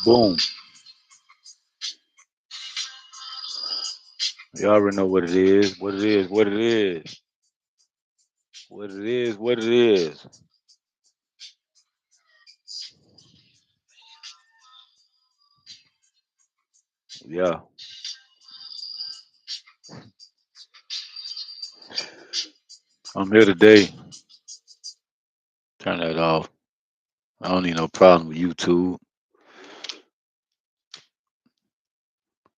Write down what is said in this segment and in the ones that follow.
Boom. You already know what it is. What it is. What it is. What it is. What it is. Yeah. I'm here today. Turn that off. I don't need no problem with YouTube.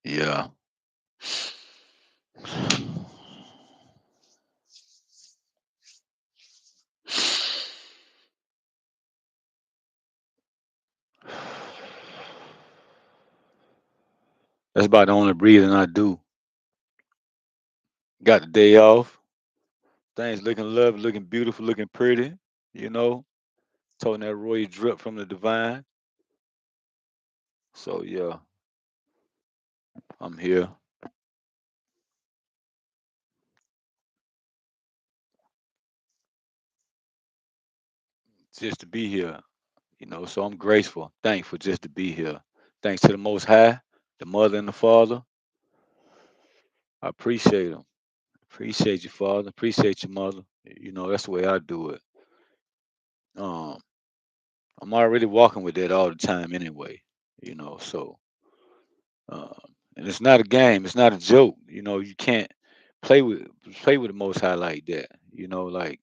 Yeah. That's about the only breathing I do. Got the day off. Things looking lovely, looking beautiful, looking pretty. You know, toting that royal drip from the divine. So yeah, I'm here just to be here. So I'm grateful, thankful just to be here. Thanks to the Most High, the Mother and the Father. I appreciate them. Appreciate you, Father. Appreciate your mother. That's the way I do it. Um, I'm already walking with that all the time anyway. So um, and it's not a game. It's not a joke. You can't play with play with the Most High like that. Like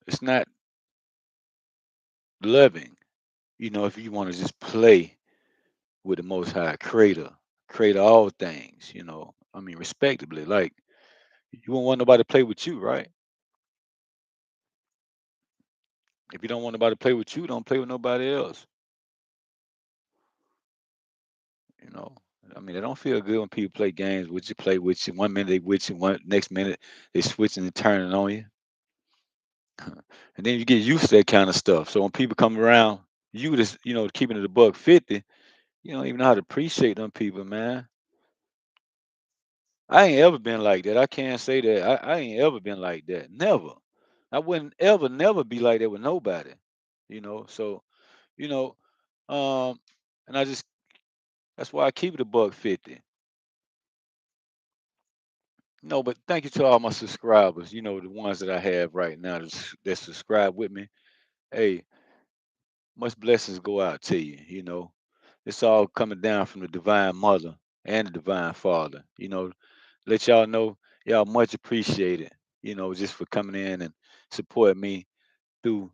it's not loving. If you want to just play with the Most High Creator of all things. I mean, respectably. Like you won't want nobody to play with you, right? If you don't want nobody to play with you, don't play with nobody else. You know, I mean, it don't feel good when people play games with you, play with you. 1 minute they with you, one next minute they switching and turning on you, and then you get used to that kind of stuff. So when people come around, you just keeping it a buck 50. You don't even know how to appreciate them people, man. I ain't ever been like that. I can't say that. I ain't ever been like that. Never. I wouldn't ever, never be like that with nobody. So you know, um, and that's why I keep it a buck 50. No, but thank you to all my subscribers. The ones that I have right now that subscribe with me. Hey, much blessings go out to you. It's all coming down from the Divine Mother and the Divine Father. Let y'all know y'all much appreciated. Just for coming in and supporting me through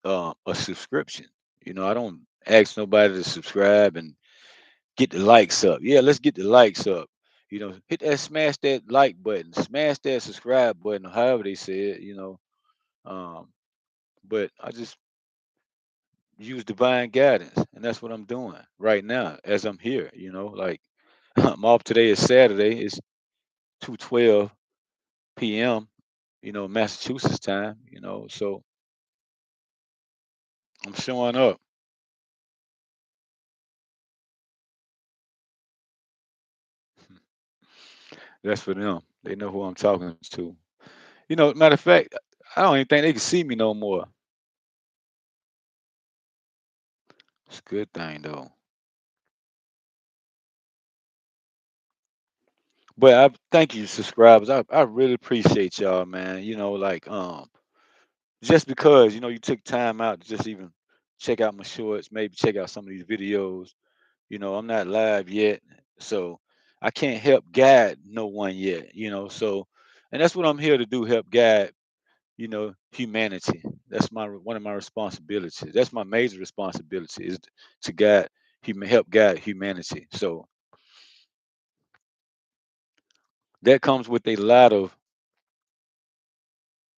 a subscription. I don't ask nobody to subscribe and get the likes up. Yeah, let's get the likes up. Hit that, smash that like button, smash that subscribe button, however they say it. Um, but I just use divine guidance, and that's what I'm doing right now as I'm here. Like I'm off today is Saturday. It's 2:12 p.m. Massachusetts time. So I'm showing up. That's for them. They know who I'm talking to. Matter of fact, I don't even think they can see me no more. It's a good thing though. But I thank you, subscribers. I really appreciate y'all, man. Like just because you took time out to just even check out my shorts, maybe check out some of these videos. I'm not live yet, so I can't help guide no one yet. So and that's what I'm here to do, help guide. Humanity. That's one of my responsibilities. That's my major responsibility is to guide, help guide humanity. So that comes with a lot of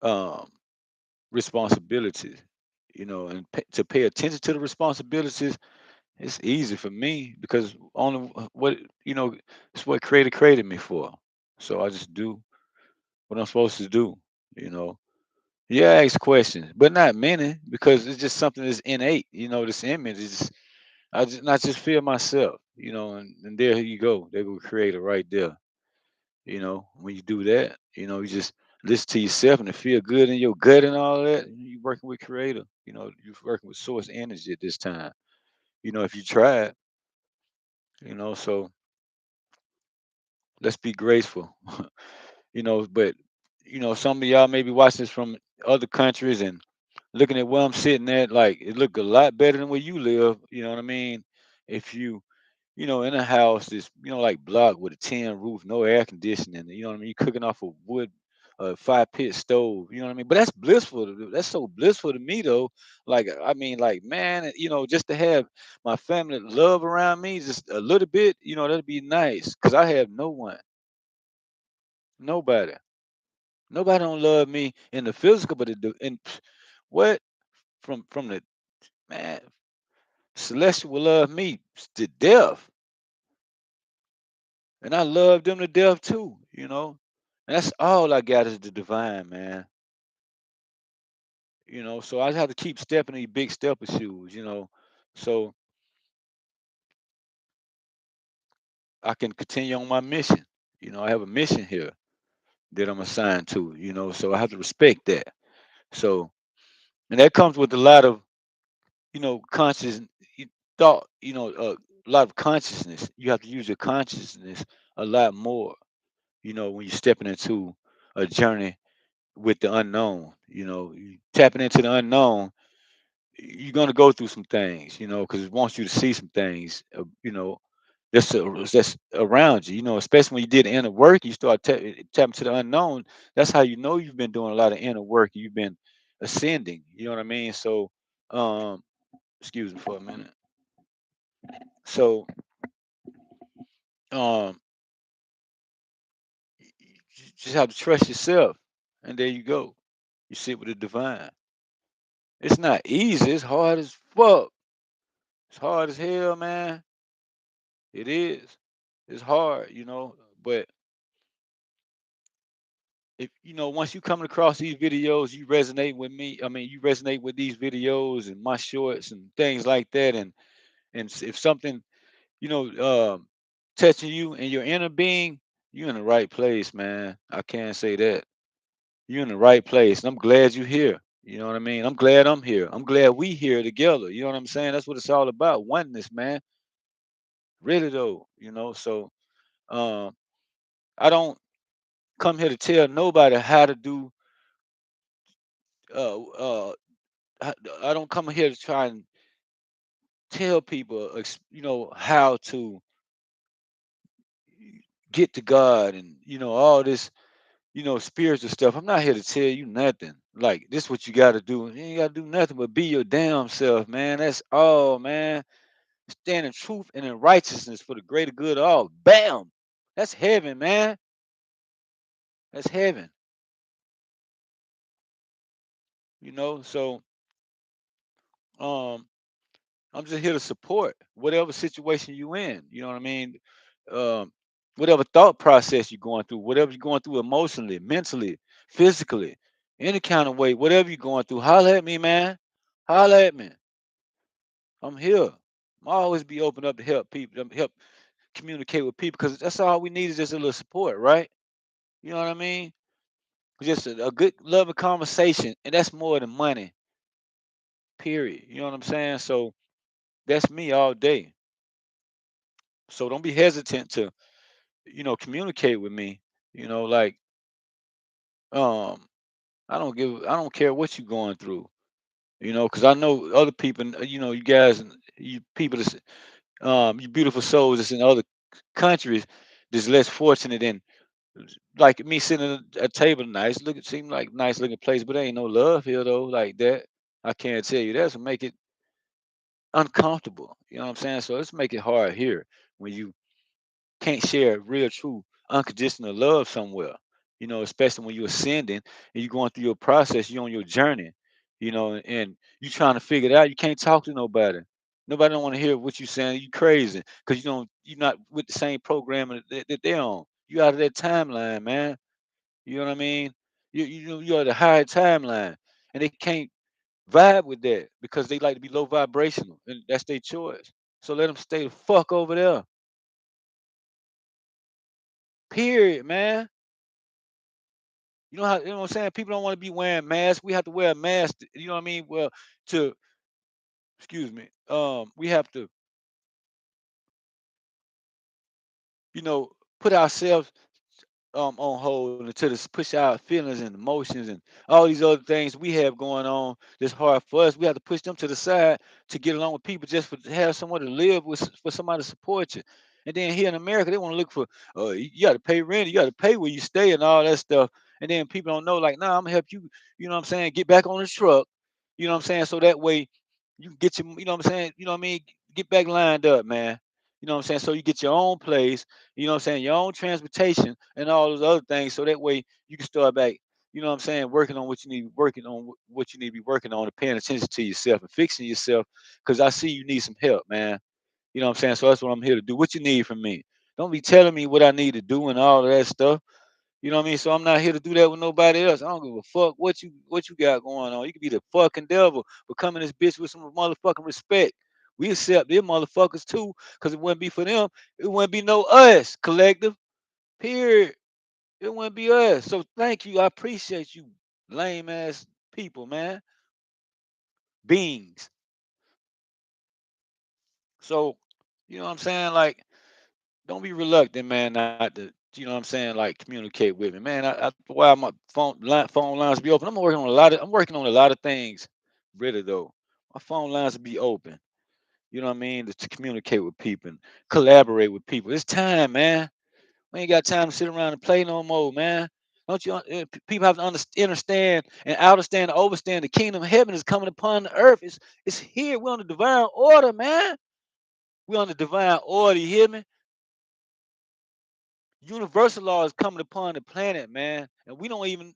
um, responsibilities, and to pay attention to the responsibilities, it's easy for me because only what it's what creator created me for. So I just do what I'm supposed to do. You know, yeah, I ask questions, but not many because it's just something that's innate. This image is not just feel myself. And there you go, there go creator right there. When you do that, you just listen to yourself and it feel good in your gut and all that. You working with creator. You're working with source energy at this time. if you tried, so let's be graceful. But some of y'all may be watching this from other countries and looking at where I'm sitting at, like it look a lot better than where you live, you know what I mean? If you in a house that's, like block with a tin roof, no air conditioning, you know what I mean? You cooking off a wood, 5 pit stove, you know what I mean? But that's blissful. That's so blissful to me though. Like, I mean, like, man, just to have my family love around me just a little bit, that'd be nice. Cause I have no one, nobody. Nobody don't love me in the physical, but in what from the man, Celestial will love me to death, and I love them to death too. And that's all I got is the divine, man. So I have to keep stepping in these big stepper shoes. So I can continue on my mission. I have a mission here that I'm assigned to. So I have to respect that. So and that comes with a lot of conscious thought, a lot of consciousness. You have to use your consciousness a lot more, when you're stepping into a journey with the unknown. You tapping into the unknown, you're going to go through some things, because it wants you to see some things, that's around you, especially when you did the inner work, you start tapping to the unknown. That's how you know you've been doing a lot of inner work. You've been ascending, you know what I mean? So, um, excuse me for a minute. So, um, you just have to trust yourself, and there you go. You sit with the divine. It's not easy. It's hard as fuck. It's hard as hell, man. It is. It's hard, But if once you come across these videos, you resonate with me. I mean, you resonate with these videos and my shorts and things like that. And if something, you know, um, touching you and your inner being, you're in the right place, man. I can't say that. You're in the right place. And I'm glad you're here. You know what I mean? I'm glad I'm here. I'm glad we here together. You know what I'm saying? That's what it's all about. Oneness, man. Really though, So um I don't come here to tell nobody how to do uh uh I, I don't come here to try and tell people how to get to God and all this spiritual stuff. I'm not here to tell you nothing. Like this what you gotta do. You ain't gotta do nothing but be your damn self, man. That's all, man. Stand in truth and in righteousness for the greater good of all. Bam! That's heaven, man. That's heaven. So um I'm just here to support whatever situation you in. You know what I mean? Um, whatever thought process you're going through, whatever you're going through emotionally, mentally, physically, any kind of way, whatever you're going through, holler at me, man. Holler at me. I'm here. I'm always be open up to help people, help communicate with people, because that's all we need is just a little support, right? You know what I mean? Just a good, loving conversation, and that's more than money. Period. You know what I'm saying? So that's me all day. So don't be hesitant to communicate with me. Like um, I don't care what you're going through. Because I know other people. You guys, you people, you beautiful souls that's in other countries, that's less fortunate than like me sitting at a table, nice looking, seem like nice looking place, but there ain't no love here though, like that. I can't tell you that. So make it uncomfortable. You know what I'm saying? So let's make it hard here when you can't share real, true, unconditional love somewhere. Especially when you're ascending and you're going through your process, you're on your journey. And you trying to figure it out. You can't talk to nobody. Nobody don't want to hear what you're saying. You crazy because you're not with the same program that they're on. You out of that timeline, man. You know what I mean? You're at a higher timeline, and they can't vibe with that because they like to be low vibrational, and that's their choice. So let them stay the fuck over there. Period, man. You know what I'm saying? People don't want to be wearing masks. We have to wear a mask. You know what I mean? Well, to excuse me. We have to you know, put ourselves on hold until to push our feelings and emotions and all these other things we have going on that's hard for us. We have to push them to the side to get along with people just for to have someone to live with, for somebody to support you. And then here in America, they want to look for you got to pay rent, you got to pay where you stay and all that stuff. And then people don't know, like, nah, I'm gonna help you. You know what I'm saying? Get back on the truck. You know what I'm saying? So that way you can get your, you know what I'm saying? You know what I mean? Get back lined up, man. You know what I'm saying? So you get your own place, you know what I'm saying, your own transportation and all those other things. So that way you can start back, you know what I'm saying, working on what you need, working on what you need to be working on and paying attention to yourself and fixing yourself. Cause I see you need some help, man. You know what I'm saying? So that's what I'm here to do. What you need from me. Don't be telling me what I need to do and all of that stuff. You know what I mean? So I'm not here to do that with nobody else. I don't give a fuck what you got going on. You can be the fucking devil, but come in this bitch with some motherfucking respect. We accept them motherfuckers too, because it wouldn't be for them. It wouldn't be no us collective. Period. It wouldn't be us. So thank you. I appreciate you, lame ass people, man. Beings. So, you know what I'm saying? Like, don't be reluctant, man, not to, you know what I'm saying, like communicate with me, man. Why my phone lines be open? I'm working on a lot of things, really though. My phone lines will be open. You know what I mean? To communicate with people and collaborate with people. It's time, man. We ain't got time to sit around and play no more, man. Don't you? People have to understand and understand, overstand the kingdom of heaven is coming upon the earth. It's here. We're on the divine order, man. We're on the divine order. You hear me? Universal law is coming upon the planet, man, and we don't even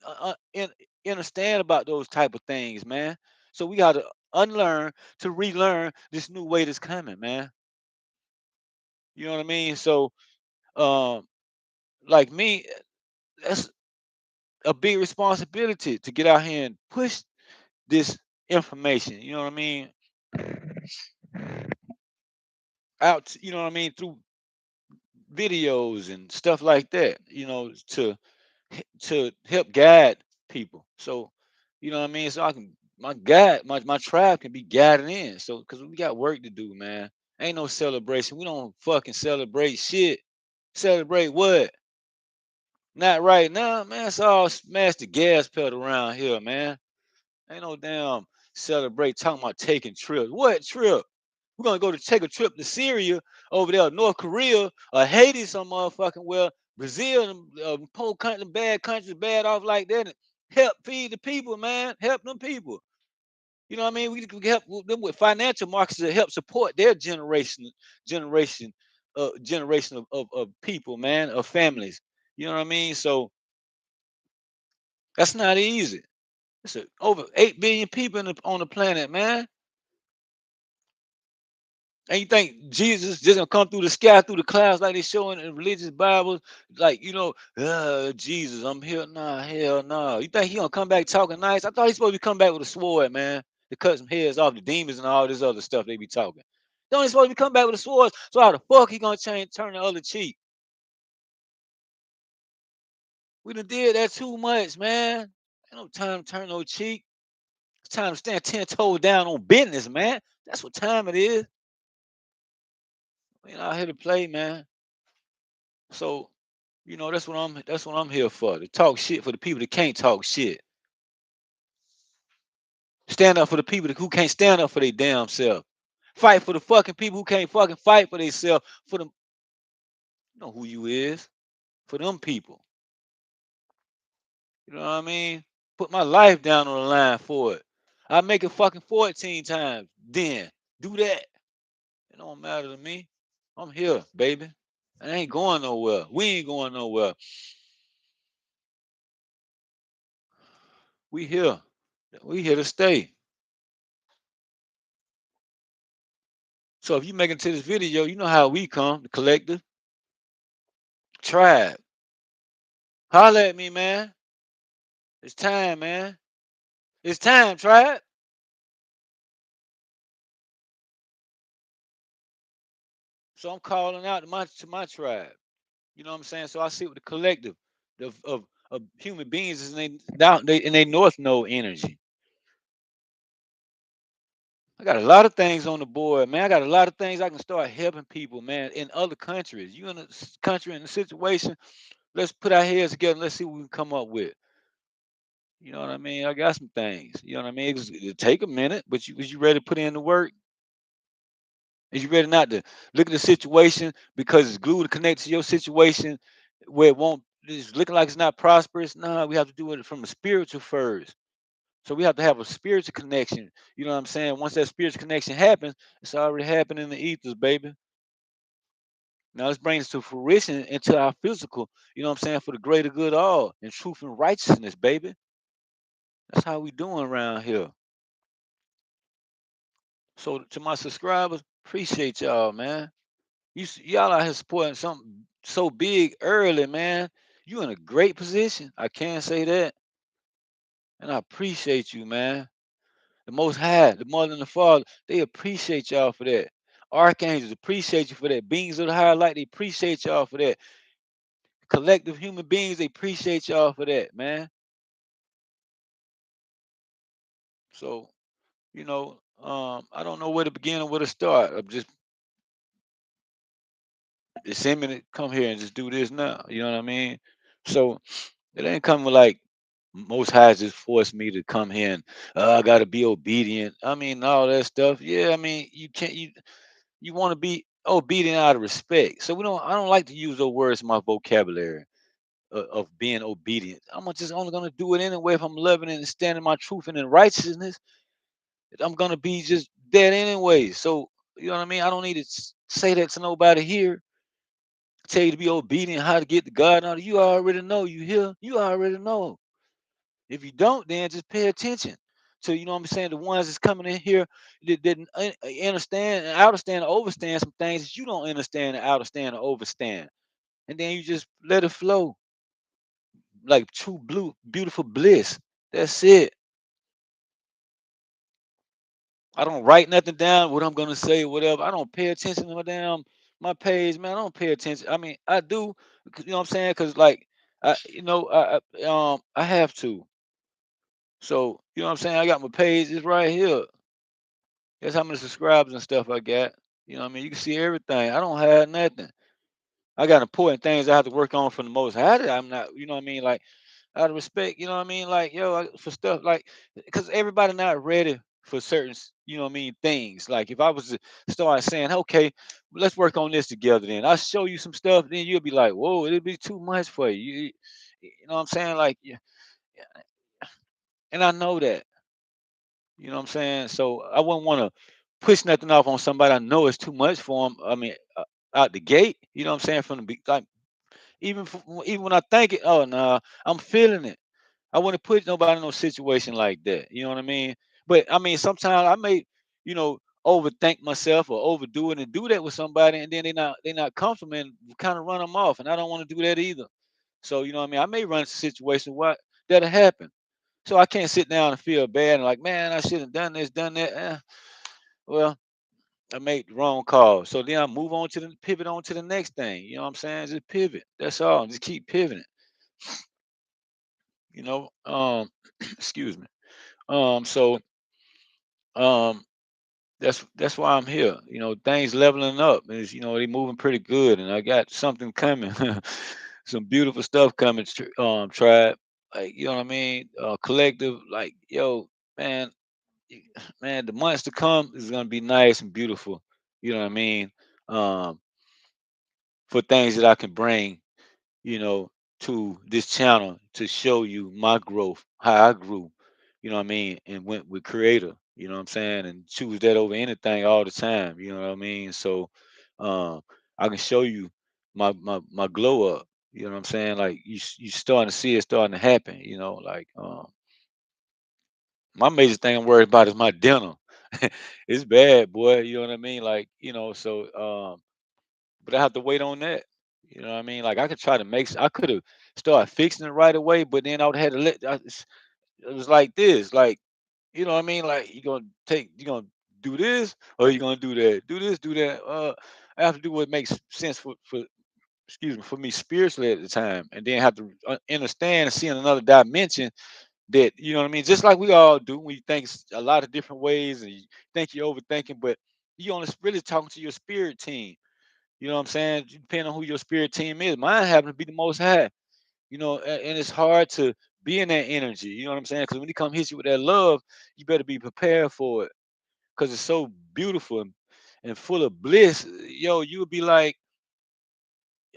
understand about those type of things, man. So we got to unlearn to relearn this new way that's coming, man. You know what I mean? So, um, like me, that's a big responsibility to get out here and push this information. You know what I mean? Out, you know what I mean, through videos and stuff like that. You know, to help guide people. So, you know what I mean? So I can my tribe can be guided in. So because we got work to do, man. Ain't no celebration. We don't fucking celebrate shit. Celebrate what? Not right now, man. It's all smash the gas pedal around here, man. Ain't no damn celebrate talking about taking trips. What trip? We're gonna go to take a trip to Syria over there, North Korea, or Haiti, some motherfucking well, Brazil, and poor country, bad countries, bad off like that. And help feed the people, man. Help them people. You know what I mean? We can help them with financial markets to help support their generation, generation of people, man, of families. You know what I mean? So that's not easy. It's over 8 billion people on the planet, man. And you think Jesus just gonna come through the sky, through the clouds, like they show in religious Bibles, like Jesus, I'm here. Nah, hell no. You think he gonna come back talking nice? I thought he's supposed to come back with a sword, man, to cut some heads off the demons and all this other stuff they be talking. Don't he supposed to be come back with a sword? So how the fuck he gonna turn the other cheek? We done did that too much, man. Ain't no time to turn no cheek. It's time to stand 10 toes down on business, man. That's what time it is. We ain't out here to play, man. So, that's what I'm here for. To talk shit for the people that can't talk shit. Stand up for the people who can't stand up for their damn self. Fight for the fucking people who can't fucking fight for themselves. For them, you know who you is. For them people. You know what I mean? Put my life down on the line for it. I make it fucking 14 times. Then do that. It don't matter to me. I'm here, baby. I ain't going nowhere. We ain't going nowhere. We here. We here to stay. So if you make it to this video, you know how we come, the collective tribe. Holler at me, man. It's time, man. It's time, tribe. So I'm calling out to my tribe. You know what I'm saying? So I sit with the collective of human beings and they down they in they north node energy. I got a lot of things on the board, man. I got a lot of things I can start helping people, man, in other countries. You in a country in a situation, let's put our heads together and let's see what we can come up with. You know what I mean? I got some things. You know what I mean? It'll take a minute, but you ready to put in the work? Is you ready not to look at the situation because it's glued and connected to your situation where it won't it's looking like it's not prosperous? No, we have to do it from a spiritual first. So we have to have a spiritual connection. You know what I'm saying? Once that spiritual connection happens, it's already happening in the ethers, baby. Now let's bring this to fruition into our physical, you know what I'm saying, for the greater good all and truth and righteousness, baby. That's how we doing around here. So to my subscribers, appreciate y'all, man. Y'all out here supporting something so big early, man. You in a great position. I can say that. And I appreciate you, man. The Most High, the Mother and the Father, they appreciate y'all for that. Archangels appreciate you for that. Beings of the higher light, they appreciate y'all for that. Collective human beings, they appreciate y'all for that, man. So, I don't know where to begin or where to start. I'm just it's send me to come here and just do this now. You know what I mean? So it ain't coming like most high just forced me to come here and I gotta be obedient. I mean, all that stuff. Yeah, I mean, you want to be obedient out of respect. So we don't I don't like to use those words in my vocabulary of being obedient. I'm just only gonna do it anyway if I'm loving it and standing my truth and in righteousness. I'm gonna be just dead anyway. So you know what I mean? I don't need to say that to nobody here. Tell you to be obedient, how to get to God. Now you already know. You hear? You already know. If you don't, then just pay attention. So you know what I'm saying. The ones that's coming in here that didn't understand and understand or overstand some things that you don't understand and understand or overstand, and then you just let it flow like true blue, beautiful bliss. That's it. I don't write nothing down, what I'm gonna say, whatever. I don't pay attention to my page, man. I don't pay attention. I mean, I do, you know what I'm saying? Cause like, I have to. So you know what I'm saying? I got my page. It's right here. That's how many subscribers and stuff I got. You know what I mean? You can see everything. I don't have nothing. I got important things I have to work on for the most. I'm not, you know what I mean? Like out of respect, you know what I mean? Like, yo, for stuff like, because everybody not ready for certain, you know what I mean, things. Like, if I was to start saying, okay, let's work on this together, then I'll show you some stuff, then you'll be like, whoa, it'll be too much for you. You know what I'm saying? Like, yeah, and I know that, you know what I'm saying? So I wouldn't want to push nothing off on somebody I know it's too much for them. I mean, out the gate, you know what I'm saying? From the like, even when I think it, oh, no, I'm feeling it. I wouldn't put nobody in no situation like that. You know what I mean? But I mean, sometimes I may, overthink myself or overdo it and do that with somebody, and then they're not comfortable and kind of run them off, and I don't want to do that either. So you know what I mean? I may run into a situation what that'll happen. So I can't sit down and feel bad and like, man, I should have done this, done that. Well, I made the wrong call. So then I move on to the pivot on to the next thing. You know what I'm saying? Just pivot. That's all. Just keep pivoting. You know. Excuse me. So um that's why I'm here. Things leveling up. Is they moving pretty good, and I got something coming, some beautiful stuff coming. Tribe, like you know what I mean. Collective, like yo, man, man, the months to come is gonna be nice and beautiful. You know what I mean. Um, for things that I can bring you know, to this channel to show you my growth, how I grew, you know what I mean, and went with creator, you know what I'm saying, and choose that over anything all the time, you know what I mean. So um I can show you my glow up, you know what I'm saying? Like you starting to see it starting to happen, like my major thing I'm worried about is my dinner. It's bad, boy, you know what I mean? Like, but I have to wait on that. You know what I mean? Like I could try to I could have started fixing it right away, but then I would have to it was like this, like you know what I mean? Like you gonna do this or you gonna do that, do this, do that. I have to do what makes sense for excuse me for me spiritually at the time, and then have to understand and see in another dimension that, you know what I mean? Just like we all do, when you think a lot of different ways and you think you're overthinking, but you only really talking to your spirit team. You know what I'm saying? Depending on who your spirit team is. Mine happen to be the most high. And it's hard to be in that energy. You know what I'm saying? Because when he come hit you with that love, you better be prepared for it. Because it's so beautiful and full of bliss. Yo, you would be like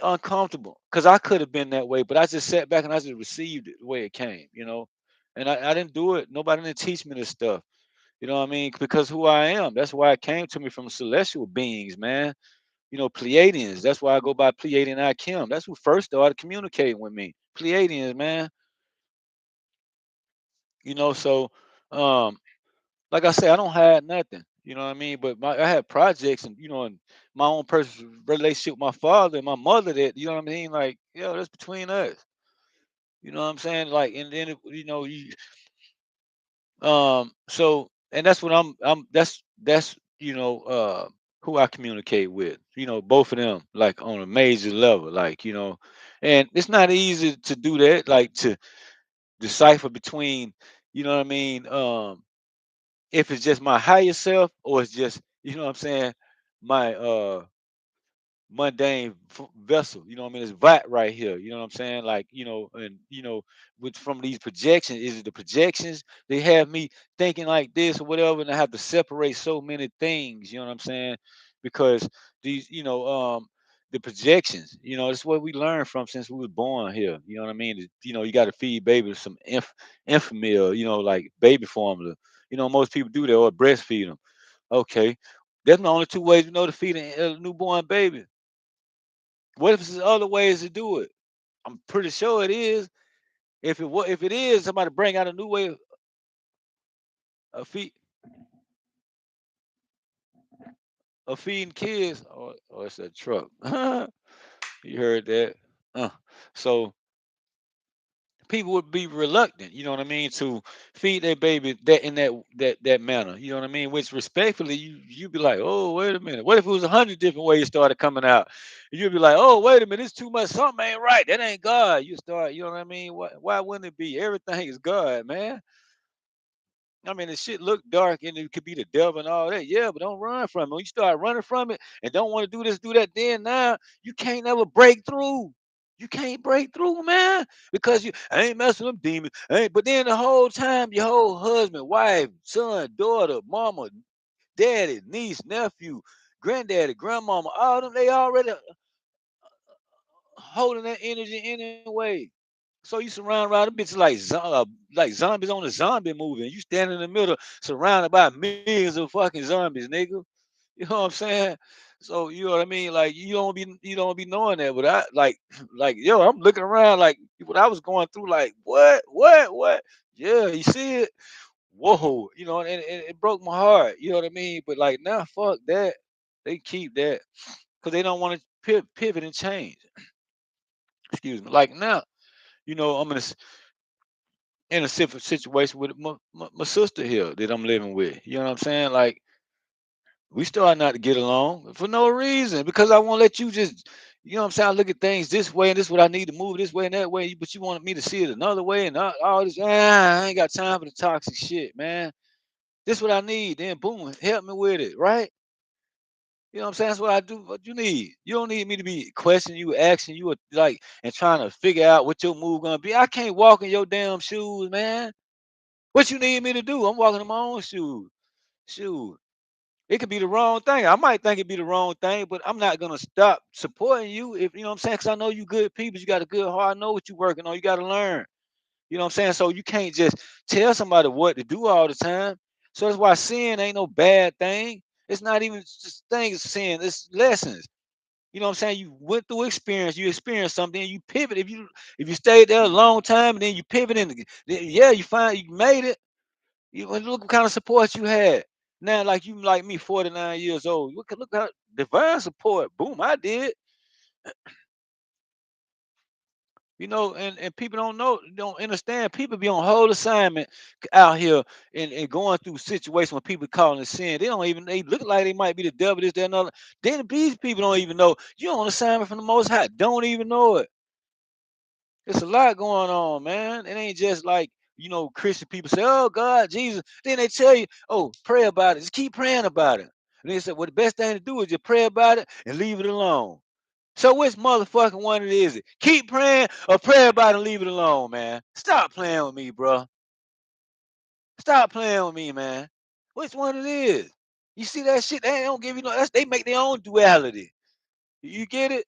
uncomfortable. Because I could have been that way, but I just sat back and I just received it the way it came. And I didn't do it. Nobody didn't teach me this stuff. You know what I mean? Because who I am. That's why it came to me from celestial beings, man. Pleiadians. That's why I go by Pleiadian Akim. That's who first started communicating with me. Pleiadians, man. So um, like I said, I don't have nothing. You know what I mean? But I had projects and my own personal relationship with my father and my mother that, you know what I mean? Like, yo, that's between us. You know what I'm saying? Like, and then so and that's what I'm that's who I communicate with. Both of them like on a major level, like, and it's not easy to do that, like to decipher between, you know what I mean, if it's just my higher self or it's just, what I'm saying, my mundane vessel. You know what I mean? It's vat right here. You know what I'm saying? Like, and with from these projections, is it the projections they have me thinking like this or whatever, and I have to separate so many things, you know what I'm saying? Because these, the projections, it's what we learned from since we was born here. You know what I mean? You got to feed babies some infamil, like baby formula. Most people do that or breastfeed them. Okay. That's the only two ways we know to feed a newborn baby. What if there's other ways to do it? I'm pretty sure it is. If it is, somebody bring out a new way of feeding kids. Or it's a truck. You heard that? Uh, so people would be reluctant, you know what I mean, to feed their baby that in that manner. You know what I mean? Which respectfully, you'd be like, oh, wait a minute. What if it was 100 different ways started coming out? You'd be like, oh, wait a minute, it's too much. Something ain't right. That ain't God. You start, you know what I mean? Why wouldn't it be? Everything is God, man. I mean, the shit look dark and it could be the devil and all that. Yeah, but don't run from it. When you start running from it and don't want to do this, do that, then now you can't ever break through. You can't break through, man, because I ain't messing with them demons. But then the whole time, your whole husband, wife, son, daughter, mama, daddy, niece, nephew, granddaddy, grandmama, all them, they already holding that energy anyway. So you surround around them bitches like zombies on a zombie movie, and you stand in the middle, surrounded by millions of fucking zombies, nigga. You know what I'm saying? So you know what I mean? Like you don't be knowing that, but I like like yo, I'm looking around like what I was going through, like what? Yeah, you see it? Whoa, and it broke my heart. You know what I mean? But like now, fuck that. They keep that because they don't want to pivot and change. Excuse me. Like now, I'm in a situation with my sister here that I'm living with. You know what I'm saying? Like we start not to get along for no reason because I won't let you just, what I'm saying? I look at things this way and this is what I need to move this way and that way, but you wanted me to see it another way and all this. I ain't got time for the toxic shit, man. This is what I need. Then boom, help me with it, right? You know what I'm saying? That's what I do. What you need. You don't need me to be questioning you, asking you, like, and trying to figure out what your move gonna be. I can't walk in your damn shoes, man. What you need me to do? I'm walking in my own shoes. Shoot. It could be the wrong thing. I might think it'd be the wrong thing, but I'm not gonna stop supporting you if you know what I'm saying, because I know you good people, you got a good heart, I know what you're working on, you gotta learn. You know what I'm saying? So you can't just tell somebody what to do all the time. So that's why sin ain't no bad thing. It's not even just things sin, it's lessons. You know what I'm saying? You went through experience, you experienced something, you pivot. If you stayed there a long time and then you pivot and yeah, you find you made it. Look what kind of support you had. Now, like you, like me, 49 years old. Look how divine support. Boom, I did. And people don't understand. People be on whole assignment out here and going through situations when people calling it sin. They look like they might be the devil, this, that, another. Then these people don't even know you're on assignment from the Most High. Don't even know it. It's a lot going on, man. It ain't just like Christian people say, "Oh God, Jesus." Then they tell you, "Oh, pray about it. Just keep praying about it." And they say, "Well, the best thing to do is just pray about it and leave it alone." So which motherfucking one it is it? Keep praying or pray about it and leave it alone, man. Stop playing with me, bro. Stop playing with me, man. Which one it is? You see that shit? They don't give you no. They make their own duality. You get it?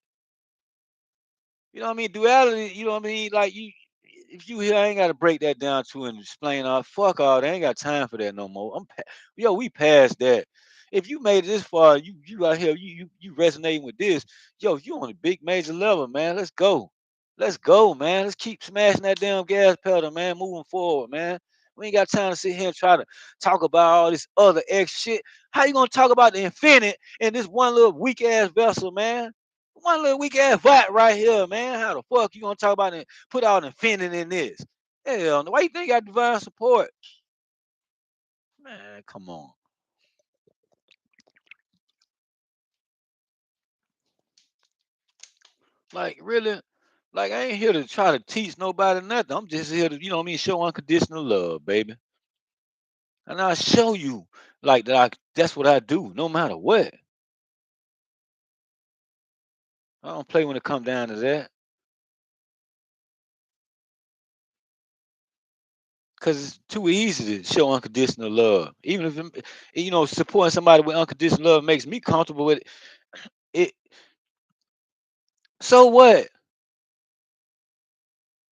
You know what I mean? Duality, you know what I mean? Like if you here, I ain't gotta break that down to and explain all. Fuck all. They ain't got time for that no more. We past that. If you made it this far, you out here, you resonating with this. Yo, you on a big major level, man. Let's go. Let's go, man. Let's keep smashing that damn gas pedal, man. Moving forward, man. We ain't got time to sit here and try to talk about all this other X shit. How you gonna talk about the infinite in this one little weak ass vessel, man? One little weak ass vat right here, man. How the fuck you gonna talk about it? Put out infinite in this? Hell no. Why you think I got divine support? Man, come on. Like really, like I ain't here to try to teach nobody nothing. I'm just here to, you know what I mean, show unconditional love, baby. And I show you like that that's what I do, no matter what. I don't play when it come down to that. Cause it's too easy to show unconditional love. Even if supporting somebody with unconditional love makes me comfortable with it. So what?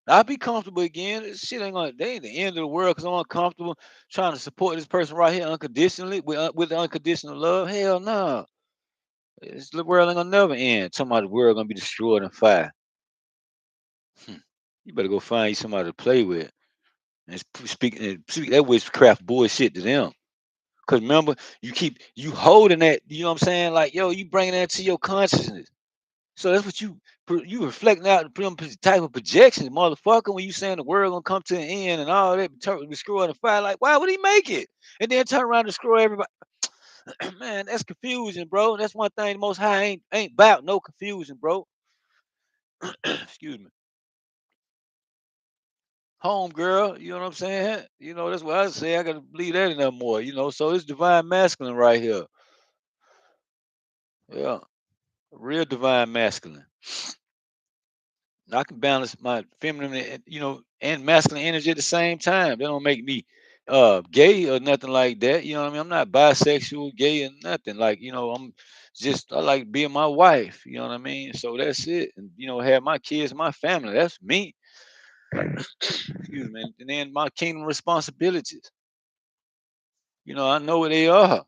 I'll be comfortable again. This shit ain't gonna. They ain't the end of the world because I'm uncomfortable trying to support this person right here unconditionally with unconditional love. Hell no. The world ain't gonna never end. Somebody's world gonna be destroyed in fire. Hmm. You better go find you somebody to play with and speak that witchcraft bullshit to them. Cause remember, you holding that. You know what I'm saying? Like yo, you bringing that to your consciousness. So that's what you reflecting out them type of projections, motherfucker. When you saying the world gonna come to an end and all that, destroy the fire, like why would he make it? And then turn around and destroy everybody. Man, that's confusion, bro. That's one thing the Most High ain't about no confusion, bro. Excuse me, home girl. You know what I'm saying? That's what I say. I gotta believe that in there more. So it's divine masculine right here. Yeah, real divine masculine. I can balance my feminine, and masculine energy at the same time. That don't make me gay or nothing like that. You know what I mean? I'm not bisexual, gay, or nothing. Like, I like being my wife. You know what I mean? So that's it. And have my kids, my family. That's me. Excuse me. And then my kingdom responsibilities. I know what they are.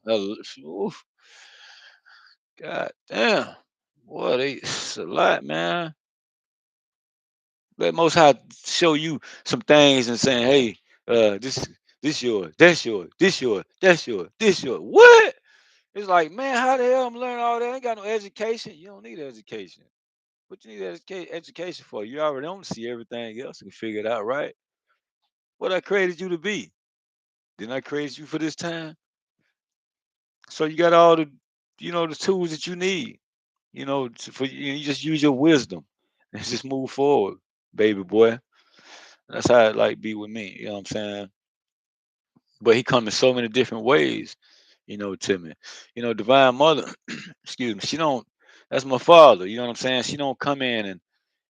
Oof, God damn. Boy, it's a lot, man. Let Most High show you some things and saying, "Hey, this yours, that's yours, this yours, that's yours, this yours." What? It's like, man, how the hell I'm learning all that? I ain't got no education. You don't need education. What you need education for? You already don't see everything else and figure it out, right? What I created you to be? Didn't I create you for this time? So you got all the tools that you need. For you just use your wisdom and just move forward, baby boy. That's how it like be with me. You know what I'm saying? But he come in so many different ways, to me. Divine Mother, excuse me, she don't. That's my father. You know what I'm saying? She don't come in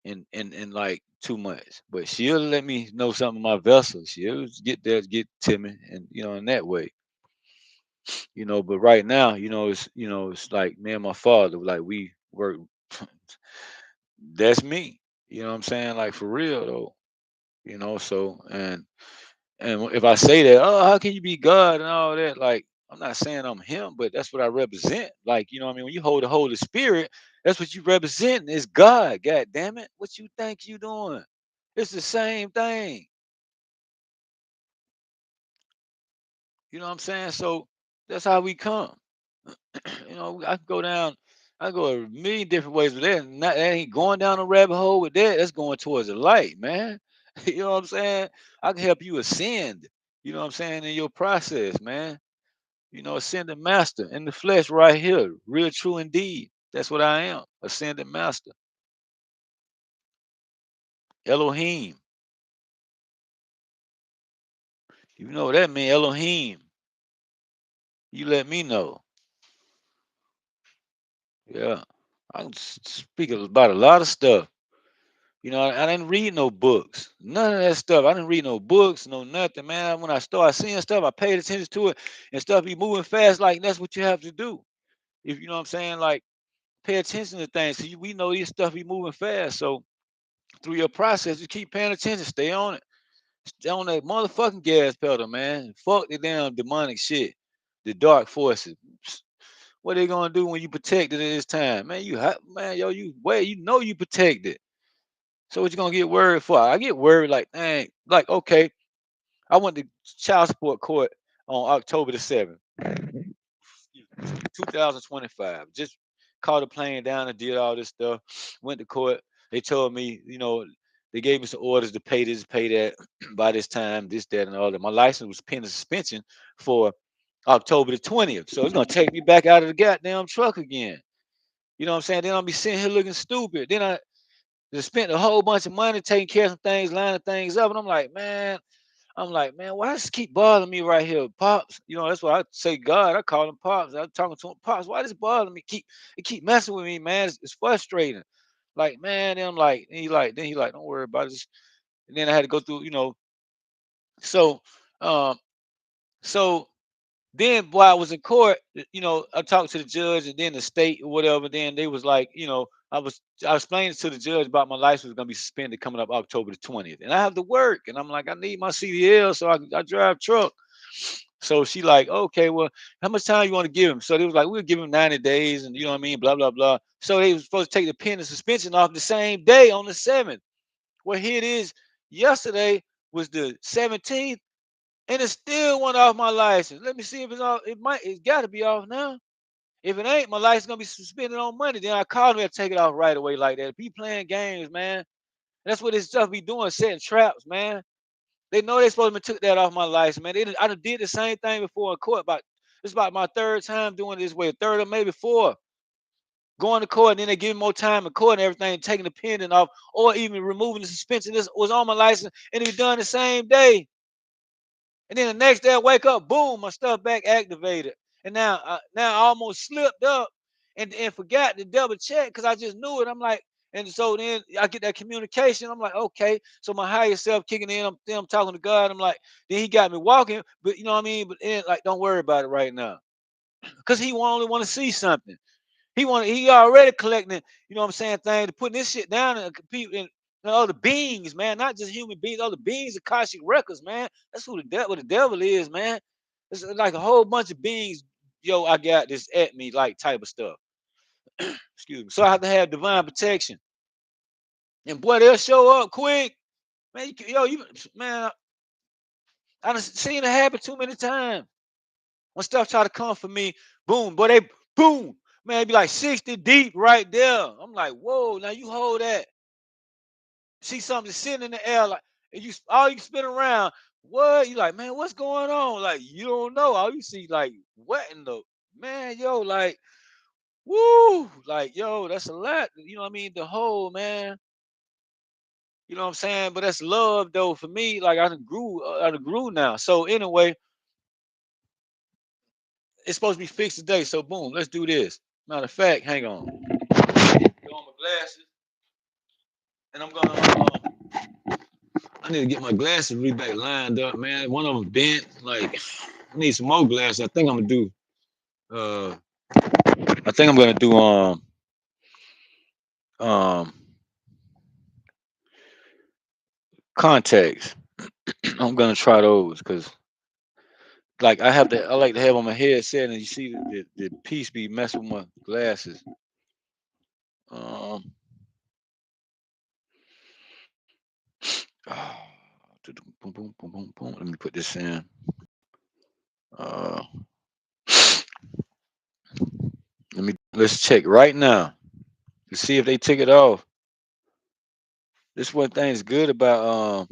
and like too much, but she'll let me know something of my vessel. She'll get to me, and in that way. But right now, it's like me and my father, like we work. That's me. You know what I'm saying? Like for real though. So and if I say that, oh, how can you be God and all that? Like, I'm not saying I'm him, but that's what I represent. Like, you know what I mean? When you hold the Holy Spirit, that's what you represent. It's God. God damn it. What you think you doing? It's the same thing. You know what I'm saying? So that's how we come. I can go down, I go a million different ways with that. That ain't going down a rabbit hole with that. That's going towards the light, man. You know what I'm saying? I can help you ascend. You know what I'm saying, in your process, man. Ascended master in the flesh right here. Real true indeed. That's what I am. Ascended master. Elohim. You know what that mean, Elohim. You let me know. Yeah. I can speak about a lot of stuff. I didn't read no books. None of that stuff. I didn't read no books, no nothing, man. When I started seeing stuff, I paid attention to it and stuff be moving fast. Like that's what you have to do. If you know what I'm saying, like pay attention to things. So we know these stuff be moving fast. So through your process, you keep paying attention. Stay on it. Stay on that motherfucking gas pedal, man. Fuck the damn demonic shit. The dark forces. What they gonna do when you protect it at this time? Man, man, yo, you wait, you protected. So what you gonna get worried for? I get worried like, dang, like, okay, I went to child support court on October the 7th, 2025. Just caught a plane down and did all this stuff. Went to court. They told me, they gave me some orders to pay this, pay that by this time, this, that, and all that. My license was pending suspension for October the 20th. So it's gonna take me back out of the goddamn truck again. You know what I'm saying? Then I'll be sitting here looking stupid. Then I just spent a whole bunch of money taking care of some things, lining things up. And I'm like, man, why does this keep bothering me right here? Pops, that's why I say God. I call him Pops. I'm talking to him, Pops, why does it bother me? It keep messing with me, man. It's frustrating. Like, man, then I'm like, then he like, don't worry about it. And then I had to go through, so um, so then while I was in court, I talked to the judge and then the state or whatever. Then they was like, I explained to the judge about my license was gonna be suspended coming up October the 20th, and I have to work, and I'm like, I need my CDL so I drive truck. So she like, okay, well, how much time you want to give him? So they was like, we'll give him 90 days, and you know what I mean, blah blah blah. So they was supposed to take the pending suspension off the same day on the 7th. Well, here it is. Yesterday was the 17th, and it still went off my license. Let me see if it's off. It's got to be off now. If it ain't, my license gonna be suspended on Monday. Then I called me and take it off right away like that. Be playing games, man. And that's what this stuff be doing, setting traps, man. They know they supposed to took that off my license, man. I done did the same thing before in court. It's about my third time doing it this way, third or maybe fourth. Going to court, and then they give me more time in court and everything, taking the pendant off, or even removing the suspension. This was on my license, and it be done the same day. And then the next day I wake up, boom, my stuff back activated. And now I almost slipped up and forgot to double check because I just knew it. I'm like, and so then I get that communication. I'm like, okay, so my higher self kicking in. I'm talking to God. I'm like, then he got me walking, but you know what I mean. But then, like, don't worry about it right now, because he only want to see something. He already collecting, you know what I'm saying, thing to putting this shit down and compete in other beings, man, not just human beings, other beings, Akashic records, man. That's what the devil is, man. It's like a whole bunch of beings, yo, I got this at me, like type of stuff. Excuse me. So I have to have divine protection. And boy, they'll show up quick. Man, man, I done seen it happen too many times. When stuff try to come for me, boom, boy, they boom, man, it be like 60 deep right there. I'm like, whoa, now you hold that. See something sitting in the air, like, and all you spin around. What? You like, man, what's going on? Like, you don't know. All you see, like, what in the man, yo, like, woo, like, yo, that's a lot. You know what I mean? The whole man. You know what I'm saying? But that's love though for me. Like I done grew now. So anyway, it's supposed to be fixed today. So boom, let's do this. Matter of fact, hang on. Put on my glasses, and I'm gonna. I need to get my glasses back lined up, man. One of them bent. Like, I need some more glasses. I think I'm gonna do. Uh, I think I'm gonna do um contacts. I'm gonna try those because like I like to have on my headset, and you see the piece be messing with my glasses. Um, oh, boom, boom, boom, boom, boom. Let me put this in. Uh, let's check right now to see if they took it off. This one thing's good about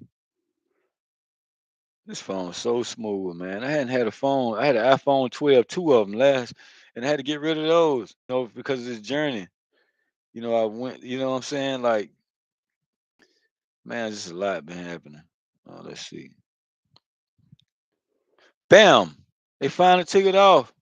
this phone. So smooth, man. I hadn't had a phone. I had an iPhone 12, two of them last, and I had to get rid of those, because of this journey. I went. You know what I'm saying? Like, man, just a lot been happening. Let's see. Bam! They finally took it off.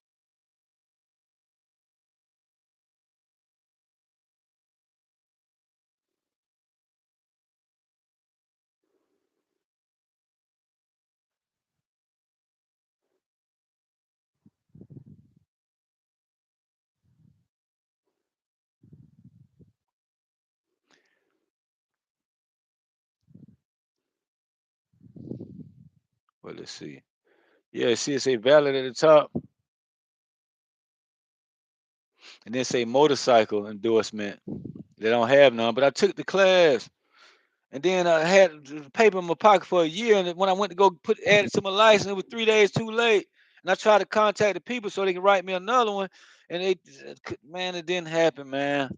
Well, let's see. Yeah, see it say valid at the top, and then say motorcycle endorsement. They don't have none, but I took the class. And then I had the paper in my pocket for a year. And when I went to go add it to my license, it was 3 days too late. And I tried to contact the people so they can write me another one. And man, it didn't happen, man.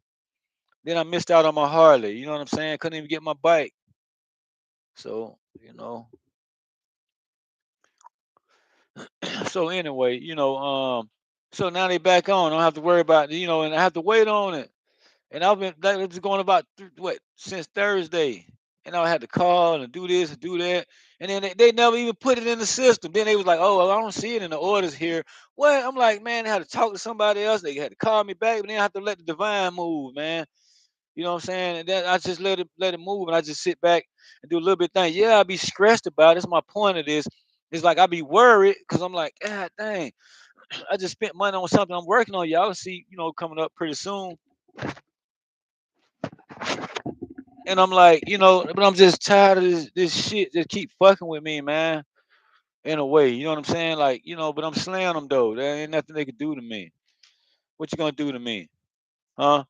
Then I missed out on my Harley. You know what I'm saying? Couldn't even get my bike. So, so anyway, so now they back on. I don't have to worry about, and I have to wait on it. And I've been that it's going about since Thursday. And I had to call and do this and do that. And then they never even put it in the system. Then they was like, "Oh, well, I don't see it in the orders here." Well, I'm like, man, they had to talk to somebody else. They had to call me back, but then I have to let the divine move, man. You know what I'm saying? And then I just let it move, and I just sit back and do a little bit of thing. Yeah, I be stressed about it. That's my point of this. It's like I be worried because I'm like, God dang, I just spent money on something I'm working on. Y'all see, coming up pretty soon. And I'm like, but I'm just tired of this shit that keep fucking with me, man. In a way, you know what I'm saying? Like, but I'm slaying them though. There ain't nothing they could do to me. What you gonna do to me? Huh?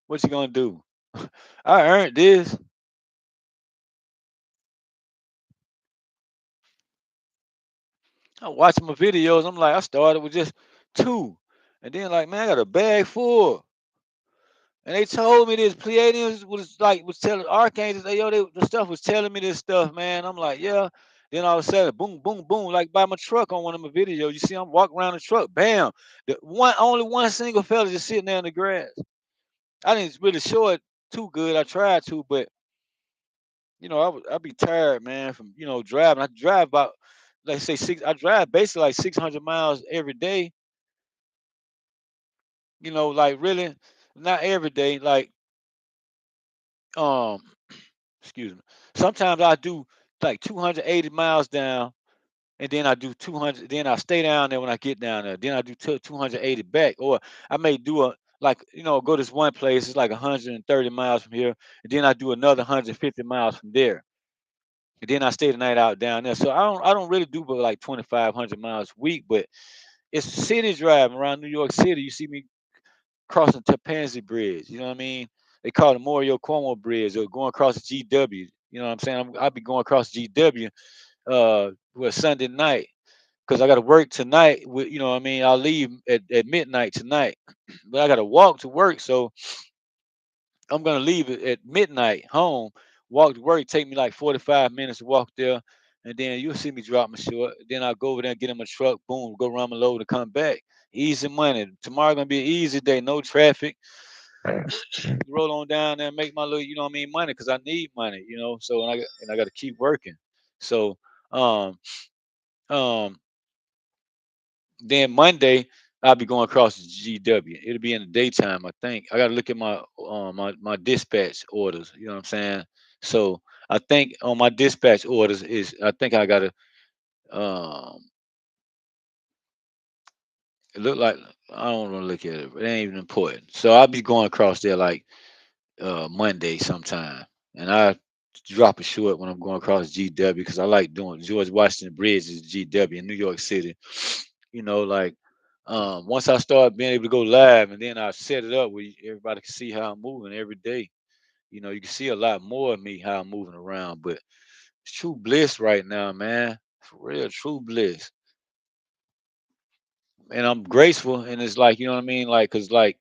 What you gonna do? I earned this. I'm watching my videos. I'm like, I started with just two. And then like, man, I got a bag full. And they told me this Pleiadians was telling archangels, hey, yo, the stuff was telling me this stuff, man. I'm like, yeah. Then all of a sudden, boom, boom, boom, like by my truck on one of my videos. You see, I'm walking around the truck, bam. Only one single fella just sitting there in the grass. I didn't really show it too good. I tried to, but I'd be tired, man, from driving. I drive about like say six. I drive basically like 600 miles every day. Like really, not every day. Like um, excuse me. Sometimes I do like 280 miles down, and then I do 200. Then I stay down there when I get down there. Then I do 280 back, or I may do go this one place. It's like 130 miles from here, and then I do another 150 miles from there. And then I stay the night out down there. So I don't really do but like 2,500 miles a week, but it's city driving around New York City. You see me crossing Tapansy Bridge. You know what I mean? They call it Mario Cuomo Bridge or going across the GW. You know what I'm saying? I'll be going across GW with Sunday night because I got to work tonight. You know what I mean? I'll leave at midnight tonight, but I got to walk to work. So I'm gonna leave it at midnight home, walk to work, take me like 45 minutes to walk there, and then you'll see me drop my short. Then I'll go over there and get in my truck, boom, go run my load and come back. Easy money. Tomorrow gonna be an easy day, no traffic. Roll on down there and make my little, money because I need money, So and I got to keep working. So um um then Monday I'll be going across the GW. It'll be in the daytime, I think. I gotta look at my dispatch orders. You know what I'm saying? So I think on my dispatch orders is I think I gotta um it look like I don't want to look at it, but it ain't even important. So I'll be going across there like Monday sometime, and I drop a short when I'm going across GW because I like doing George Washington Bridge is GW in New York City. Like once I start being able to go live, and then I set it up where everybody can see how I'm moving every day. You can see a lot more of me how I'm moving around, but it's true bliss right now, man. For real, true bliss, and I'm graceful, and it's like what I mean, like, cause like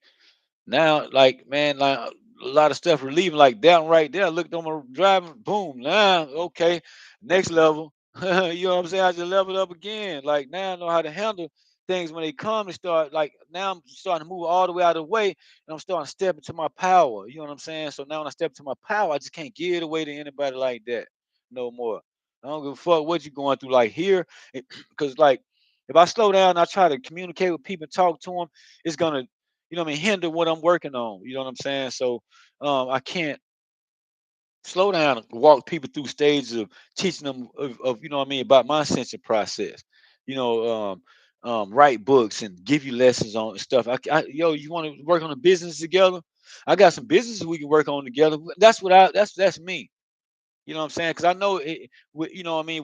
now, like, man, like a lot of stuff relieving, like that one right there. I looked on my driving, boom, now, okay, next level. You know what I'm saying? I just leveled up again. Like now I know how to handle things when they come and start. Like now I'm starting to move all the way out of the way, and I'm starting to step into my power. You know what I'm saying? So now when I step into my power, I just can't give it away to anybody like that no more. I don't give a fuck what you're going through. Like here, because like If I slow down, I try to communicate with people, talk to them, it's gonna, hinder what I'm working on. You know what I'm saying? So I can't slow down and walk people through stages of teaching them of about my sensing process. You know, write books and give you lessons on stuff. Yo, you want to work on a business together? I got some businesses we can work on together. That's me. You know what I'm saying? Because I know it, with,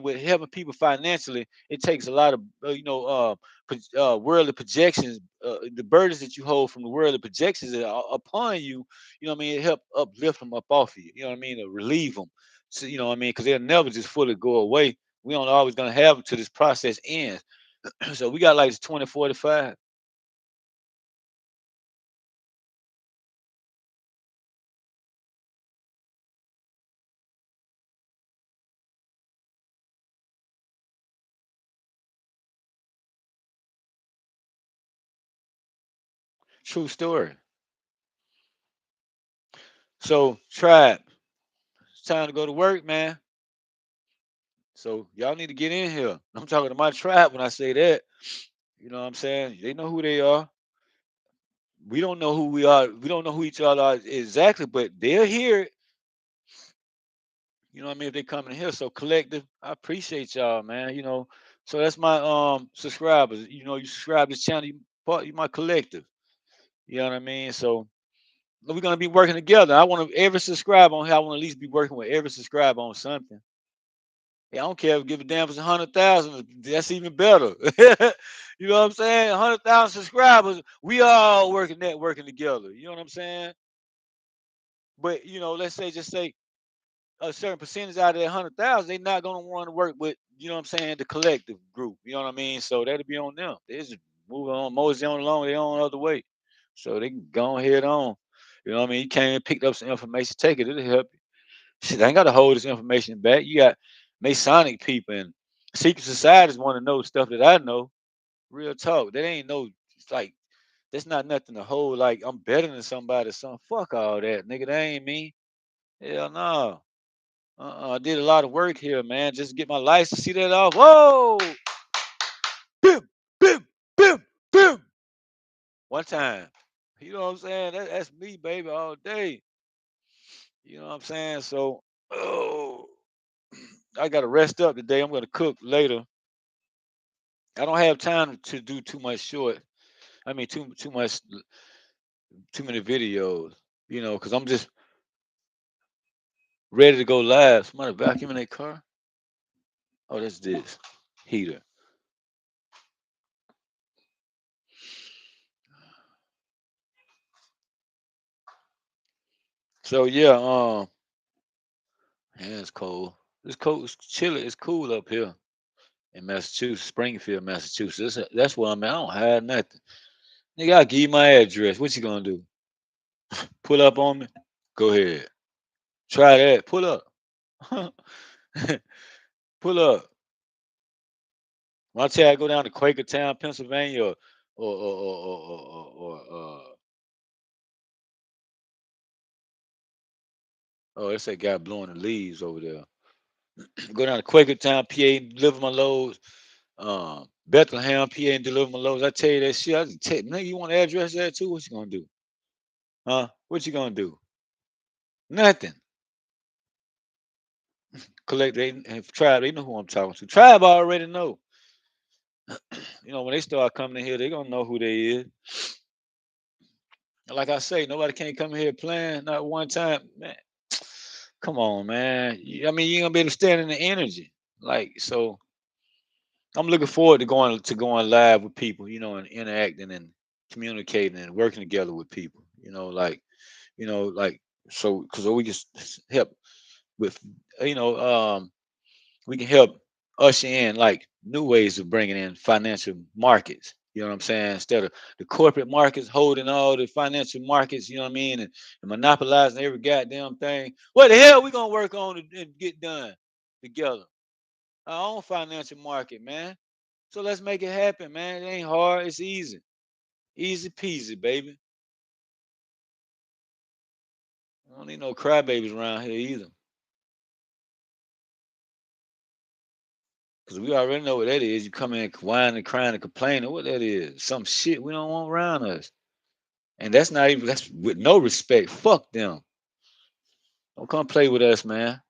with helping people financially, it takes a lot of, worldly projections, the burdens that you hold from the worldly projections that are upon you. It help uplift them up off of you. You know what I mean? To relieve them. So, because they'll never just fully go away. We don't always gonna have them till this process ends. So we got like 2045. True story. So tribe, it's time to go to work, man. So y'all need to get in here. I'm talking to my tribe when I say that. You know what I'm saying? They know who they are. We don't know who we are. We don't know who each other are exactly, but they're here. You know what I mean? If they coming here. So collective, I appreciate y'all, man. So that's my subscribers. You subscribe to this channel, you my collective. You know what I mean? So we're gonna be working together. I want to every subscribe on here. I want to at least be working with every subscriber on something. Yeah, I don't care if give a damn if it's 100,000. That's even better. You know what I'm saying? 100,000 subscribers. We all working together. You know what I'm saying? But let's say just say a certain percentage out of that 100,000, they're not gonna want to work with. You know what I'm saying? The collective group. You know what I mean? So that'll be on them. They just move on, mosey on along their own other way. So they can go ahead on. You know what I mean? You came and picked up some information, take it. It'll help you. Shit, I ain't got to hold this information back. You got Masonic people and secret societies want to know stuff that I know. Real talk. That ain't no. It's like that's not nothing to hold. Like I'm better than somebody. Some fuck all that, nigga. That ain't me. Hell no. I did a lot of work here, man. Just to get my license. See that off. Whoa. Boom, boom, boom, boom. One time. You know what I'm saying? That's me, baby, all day. You know what I'm saying? So, oh, I got to rest up today. I'm going to cook later. I don't have time to do too much short. I mean, too many videos. Because I'm just ready to go live. Somebody vacuuming their car. Oh, that's this heater. So yeah, yeah, it's cold. It's cold. It's chilly. It's cool up here in Massachusetts, Springfield, Massachusetts. That's where I'm at. I don't hide nothing. Nigga, I'll give you my address. What you gonna do? Pull up on me? Go ahead. Try that. Pull up. Pull up. When I tell you I go down to Quakertown, Pennsylvania, oh, it's that guy blowing the leaves over there. Go down to Quakertown, PA, and deliver my loads. Bethlehem, PA, and deliver my loads. I tell you that shit. I just tell you, nigga, you want to address that too? What you gonna do? Huh? What you gonna do? Nothing. Collect. They and tribe. They know who I'm talking to. Tribe already know. When they start coming in here, they gonna know who they is. Like I say, nobody can't come in here playing not one time, man. Come on, man. I mean, you ain't gonna be able to stand in the energy. Like so, I'm looking forward to going live with people, and interacting and communicating and working together with people. Like so because we can help with you know we can help usher in like new ways of bringing in financial markets. You know what I'm saying? Instead of the corporate markets holding all the financial markets, you know what I mean, and monopolizing every goddamn thing. What the hell we gonna work on and get done together? Our own financial market, man. So let's make it happen, man. It ain't hard. It's easy. Easy peasy, baby. I don't need no crybabies around here either. Because we already know what that is. You come in whining and crying and complaining. What that is? Some shit we don't want around us. And that's not even, that's with no respect. Fuck them. Don't come play with us, man.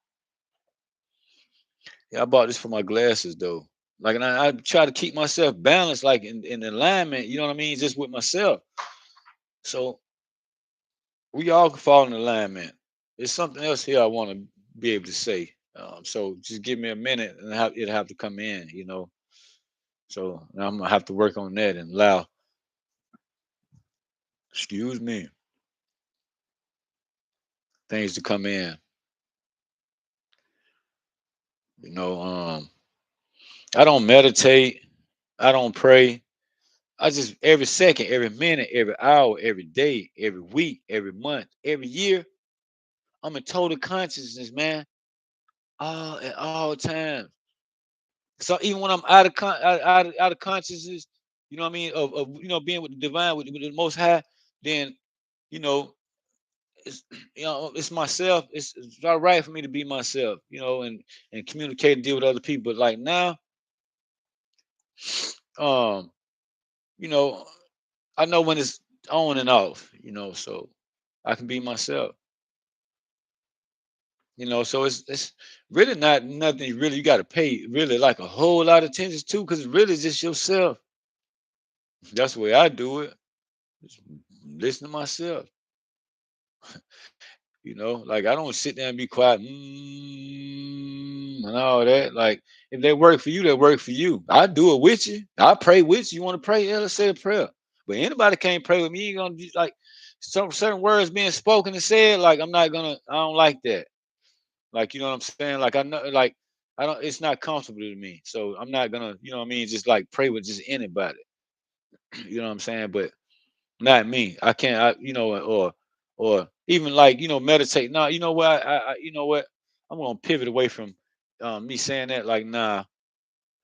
Yeah, I bought this for my glasses though. Like, and I try to keep myself balanced, like in alignment, you know what I mean? Just with myself. So we all can fall in alignment. There's something else here I want to be able to say. So just give me a minute and it'll have to come in, you know. So I'm gonna have to work on that and allow, excuse me, things to come in. You know, I don't meditate, I don't pray. I just every second, every minute, every hour, every day, every week, every month, every year, I'm in total consciousness, man. All at all times. So even when I'm out of consciousness, you know what I mean, of being with the divine, with the Most High, then you know it's it's myself. It's all right for me to be myself, and communicate and deal with other people. But like now, um, you know, I know when it's on and off, so I can be myself. So it's really not nothing really you got to pay really like a whole lot of attention to because it's really just yourself. That's the way I do it. Just listen to myself. Like I don't sit there and be quiet and all that. Like if they work for you, they work for you. I do it with you. I pray with you. You want to pray? Yeah, let's say a prayer. But anybody can't pray with me. You gonna like some certain words being spoken and said. Like I'm not gonna. I don't like that. Like you know what I'm saying. Like I know. Like I don't. It's not comfortable to me. So I'm not gonna. You know what I mean. Just like pray with just anybody. You know what I'm saying. But not me. I can't. Or even like meditate. Nah, you know what? You know what? I'm gonna pivot away from me saying that. Like, nah,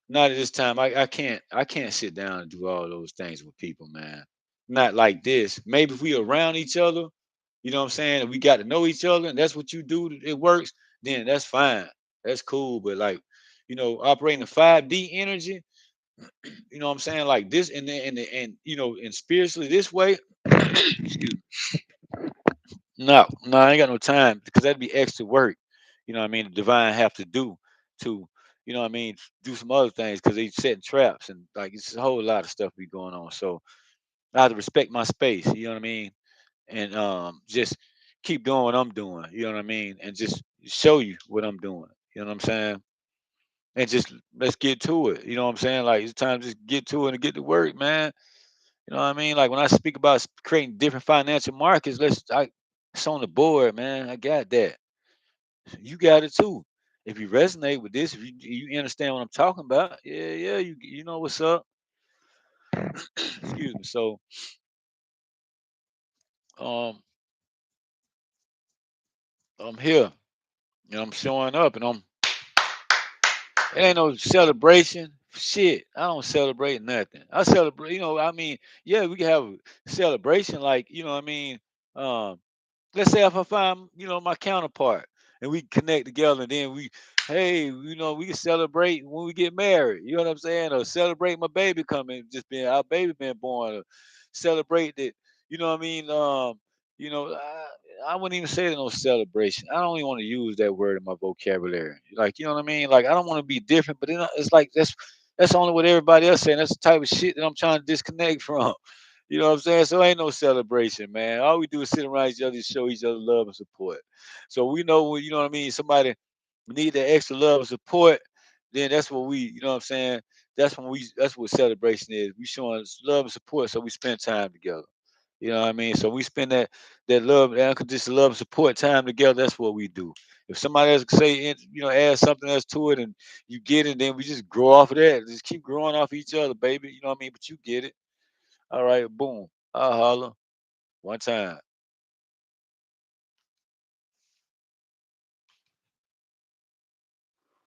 not at this time. I can't sit down and do all those things with people, man. Not like this. Maybe if we around each other, you know what I'm saying, and we got to know each other, and that's what you do. It works. Then that's fine. That's cool. But like, operating the 5D energy. You know what I'm saying? Like this, and spiritually this way. Excuse me. No, I ain't got no time because that'd be extra work. You know what I mean? The divine have to do to, what I mean, do some other things because they setting traps and like it's a whole lot of stuff be going on. So I have to respect my space. You know what I mean? And just keep doing what I'm doing. You know what I mean? And just show you what I'm doing. You know what I'm saying? And just let's get to it. You know what I'm saying? Like it's time to just get to it and get to work, man. You know what I mean? Like when I speak about creating different financial markets, it's on the board, man. I got that. You got it too. If you resonate with this, if you understand what I'm talking about, yeah, you know what's up. Excuse me. So um I'm here and I'm showing up and it ain't no celebration. Shit, I don't celebrate nothing. I celebrate, I mean, yeah, we can have a celebration, like, what I mean, um, let's say if I find, my counterpart and we connect together and then hey, we can celebrate when we get married. You know what I'm saying? Or celebrate my baby coming, just being our baby being born. Or celebrate that, you know what I mean? You know, I wouldn't even say no celebration. I don't even want to use that word in my vocabulary. Like, you know what I mean? Like, I don't want to be different, but it's like that's only what everybody else saying. That's the type of shit that I'm trying to disconnect from. You know what I'm saying? So ain't no celebration, man. All we do is sit around each other and show each other love and support. So we know when, you know what I mean, somebody need that extra love and support, then that's what you know what I'm saying? That's what celebration is. We showing love and support, so we spend time together. You know what I mean? So we spend that love, that unconditional love and support time together. That's what we do. If somebody else say, add something else to it, and you get it, then we just grow off of that. Just keep growing off each other, baby. You know what I mean? But you get it. All right, boom. I'll holler one time.